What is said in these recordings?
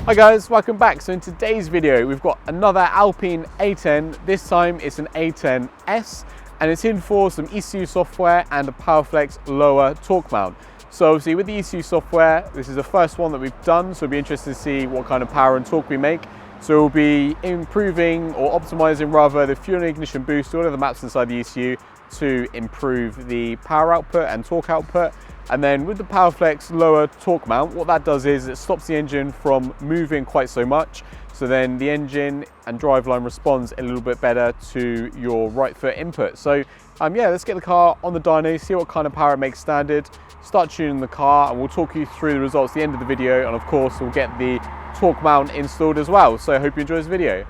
Hi guys, welcome back. So in today's video, we've got another Alpine A10. This time it's an A10S and it's in for some ECU software and a Powerflex lower torque mount. So obviously with the ECU software, this is the first one that we've done. So it'll be interesting to see what kind of power and torque we make. So we'll be improving or optimizing rather the fuel and ignition boost, all of the maps inside the ECU to improve the power output and torque output. And then with the Powerflex lower torque mount, what that does is it stops the engine from moving quite so much. So then the engine and driveline responds a little bit better to your right foot input. So yeah, let's get the car on the dyno, see what kind of power it makes standard, start tuning the car, and we'll talk you through the results at the end of the video. And of course, we'll get the torque mount installed as well. So I hope you enjoy this video.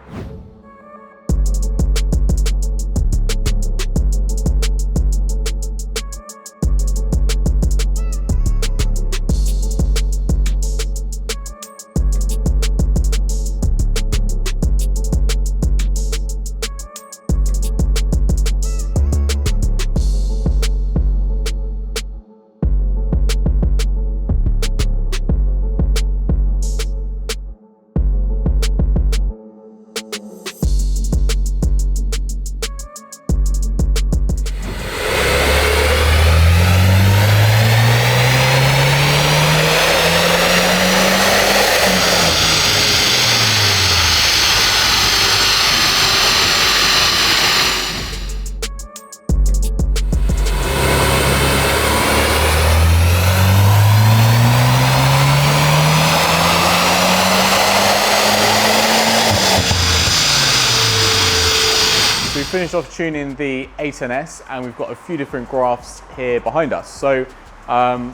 We finished off tuning the A10S and we've got a few different graphs here behind us. So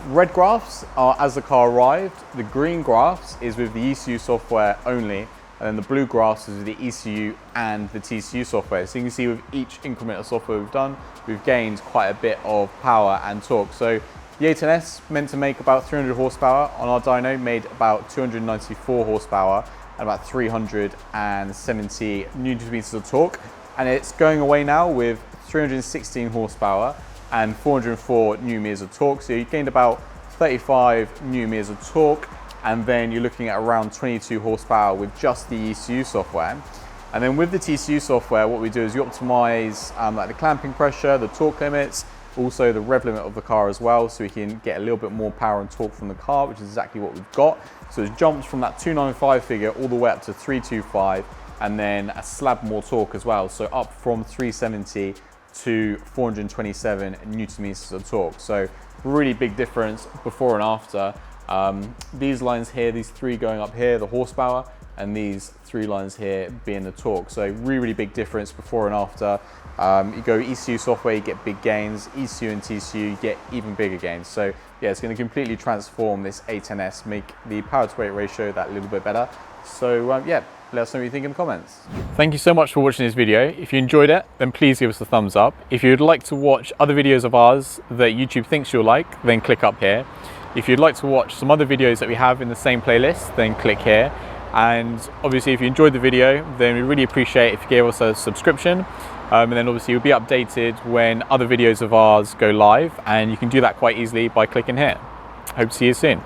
red graphs are as the car arrived, the green graphs is with the ECU software only, and then the blue graphs is with the ECU and the TCU software. So you can see with each increment of software we've done, we've gained quite a bit of power and torque. So the A10S meant to make about 300 horsepower on our dyno, made about 294 horsepower and about 370 newton meters of torque. And it's going away now with 316 horsepower and 404 Nm meters of torque. So you gained about 35 Nm meters of torque, and then you're looking at around 22 horsepower with just the ECU software. And then with the TCU software, what we do is you optimize like the clamping pressure, the torque limits, also the rev limit of the car as well, so we can get a little bit more power and torque from the car, which is exactly what we've got. So it jumps from that 295 figure all the way up to 325. And then a slab more torque as well, so up from 370 to 427 newton meters of torque. So really big difference before and after. These lines here, these three going up here, the horsepower, and these three lines here being the torque. So really big difference before and after. You go ECU software, you get big gains. ECU and TCU, you get even bigger gains. So yeah, it's going to completely transform this A10S, make the power to weight ratio that little bit better. So yeah, let us know what you think in the comments. Thank you so much for watching this video. If you enjoyed it, then please give us a thumbs up. If you'd like to watch other videos of ours that YouTube thinks you'll like, then click up here. If you'd like to watch some other videos that we have in the same playlist, then click here. And obviously if you enjoyed the video, then we really appreciate if you gave us a subscription. And then obviously you'll be updated when other videos of ours go live, and you can do that quite easily by clicking here. Hope to see you soon.